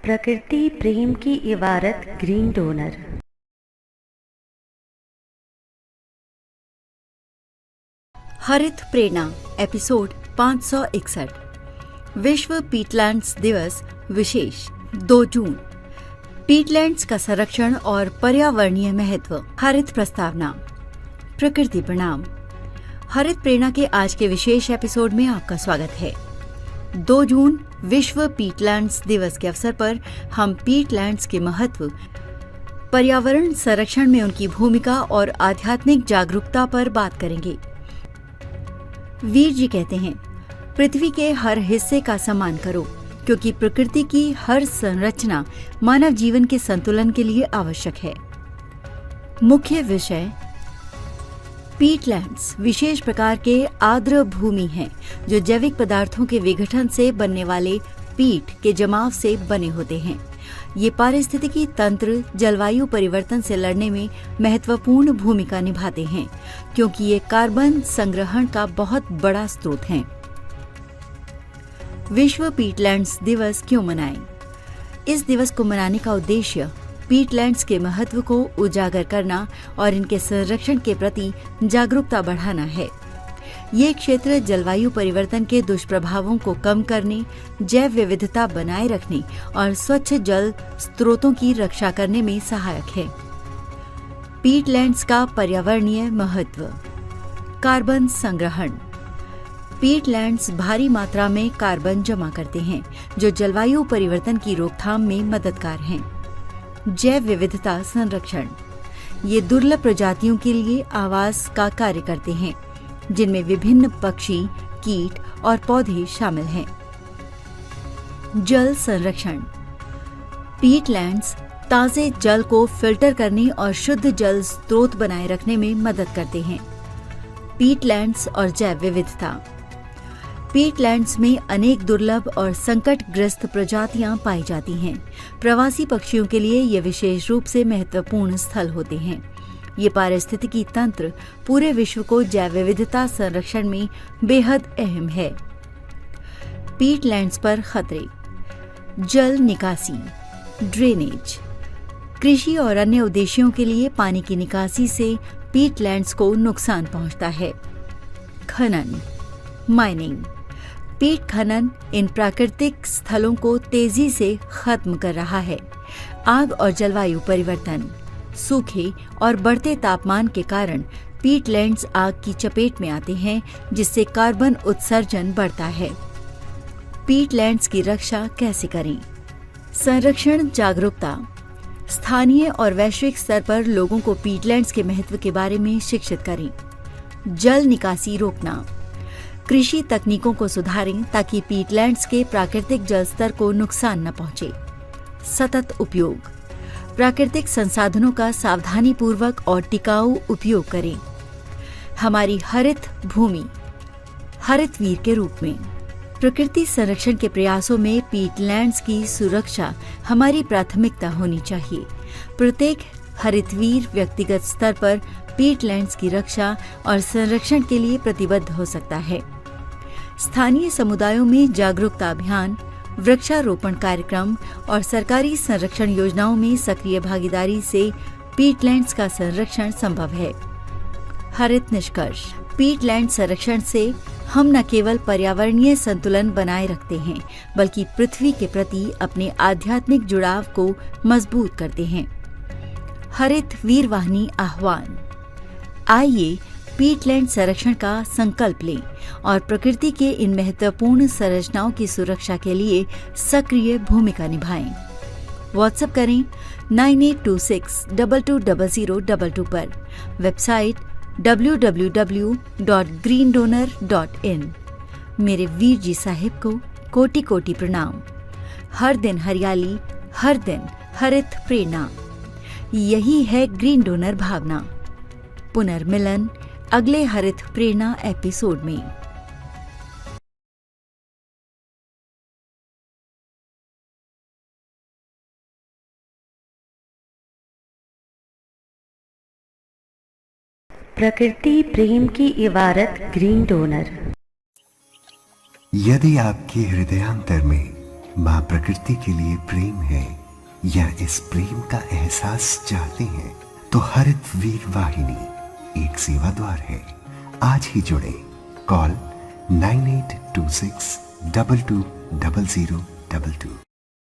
प्रकृति प्रेम की इबारत ग्रीन डोनर। हरित प्रेरणा एपिसोड 561। विश्व पीटलैंड्स दिवस विशेष 2 जून। पीटलैंड्स का संरक्षण और पर्यावरणीय महत्व। हरित प्रस्तावना। प्रकृति प्रणाम। हरित प्रेरणा के आज के विशेष एपिसोड में आपका स्वागत है। 2 जून विश्व पीटलैंड्स दिवस के अवसर पर हम पीटलैंड्स के महत्व, पर्यावरण संरक्षण में उनकी भूमिका और आध्यात्मिक जागरूकता पर बात करेंगे। वीर जी कहते हैं, पृथ्वी के हर हिस्से का सम्मान करो, क्योंकि प्रकृति की हर संरचना मानव जीवन के संतुलन के लिए आवश्यक है। मुख्य विषय: पीटलैंड्स विशेष प्रकार के आर्द्र भूमि हैं, जो जैविक पदार्थों के विघटन से बनने वाले पीट के जमाव से बने होते हैं। ये पारिस्थितिकी तंत्र जलवायु परिवर्तन से लड़ने में महत्वपूर्ण भूमिका निभाते हैं, क्योंकि ये कार्बन संग्रहण का बहुत बड़ा स्रोत हैं। विश्व पीटलैंड्स दिवस क्यों मनाएं? इस दिवस को मनाने का उद्देश्य पीटलैंड्स के महत्व को उजागर करना और इनके संरक्षण के प्रति जागरूकता बढ़ाना है। ये क्षेत्र जलवायु परिवर्तन के दुष्प्रभावों को कम करने, जैव विविधता बनाए रखने और स्वच्छ जल स्रोतों की रक्षा करने में सहायक है। पीटलैंड्स का पर्यावरणीय महत्व। कार्बन संग्रहण। पीटलैंड्स भारी मात्रा में कार्बन जमा करते हैं, जो जलवायु परिवर्तन की रोकथाम में मददगार हैं। जैव विविधता संरक्षण। ये दुर्लभ प्रजातियों के लिए आवास का कार्य करते हैं, जिनमें विभिन्न पक्षी, कीट और पौधे शामिल हैं। जल संरक्षण। पीटलैंड्स ताजे जल को फिल्टर करने और शुद्ध जल स्रोत बनाए रखने में मदद करते हैं। पीटलैंड्स और जैव विविधता। पीटलैंड्स में अनेक दुर्लभ और संकटग्रस्त प्रजातियां पाई जाती हैं। प्रवासी पक्षियों के लिए ये विशेष रूप से महत्वपूर्ण स्थल होते हैं। ये पारिस्थितिकी तंत्र पूरे विश्व को जैव विविधता संरक्षण में बेहद अहम है। पीटलैंड्स पर खतरे। जल निकासी, ड्रेनेज। कृषि और अन्य उद्देश्यों के लिए पानी की निकासी से पीटलैंड्स को नुकसान पहुंचता है। खनन, माइनिंग। पीट खनन इन प्राकृतिक स्थलों को तेजी से खत्म कर रहा है। आग और जलवायु परिवर्तन, सूखे और बढ़ते तापमान के कारण पीटलैंड्स आग की चपेट में आते हैं, जिससे कार्बन उत्सर्जन बढ़ता है। पीटलैंड्स की रक्षा कैसे करें? संरक्षण जागरूकता। स्थानीय और वैश्विक स्तर पर लोगों को पीटलैंड्स के महत्व के बारे में शिक्षित करें। जल निकासी रोकना। कृषि तकनीकों को सुधारें ताकि पीटलैंड्स के प्राकृतिक जल स्तर को नुकसान न पहुंचे। सतत उपयोग। प्राकृतिक संसाधनों का सावधानीपूर्वक और टिकाऊ उपयोग करें। हमारी हरित भूमि, हरित वीर के रूप में। प्रकृति संरक्षण के प्रयासों में पीटलैंड्स की सुरक्षा हमारी प्राथमिकता होनी चाहिए। प्रत्येक हरितवीर व्यक्तिगत स्तर पर पीटलैंड्स की रक्षा और संरक्षण के लिए प्रतिबद्ध हो सकता है। स्थानीय समुदायों में जागरूकता अभियान, वृक्षारोपण कार्यक्रम और सरकारी संरक्षण योजनाओं में सक्रिय भागीदारी से पीटलैंड्स का संरक्षण संभव है। हरित निष्कर्ष। पीटलैंड संरक्षण से हम न केवल पर्यावरणीय संतुलन बनाए रखते हैं, बल्कि पृथ्वी के प्रति अपने आध्यात्मिक जुड़ाव को मजबूत करते हैं। हरित वीरवाहिनी आह्वान। आइए पीटलैंड संरक्षण का संकल्प लें और प्रकृति के इन महत्वपूर्ण संरचनाओं की सुरक्षा के लिए सक्रिय भूमिका निभाएं। व्हाट्सएप करें 9826220022 पर। Website www.greendonor.in। मेरे वीर जी साहिब को कोटि कोटि प्रणाम। हर दिन हरियाली, हर दिन हरित प्रेरणा। यही है ग्रीन डोनर भावना। पुनर्मिलन अगले हरित प्रेरणा एपिसोड में। प्रकृति प्रेम की इबारत ग्रीन डोनर। यदि आपके हृदयांतर में माँ प्रकृति के लिए प्रेम है या इस प्रेम का एहसास चाहते हैं तो हरित वीर वाहिनी एक सेवा द्वार है। आज ही जुड़े। कॉल 9826 220022।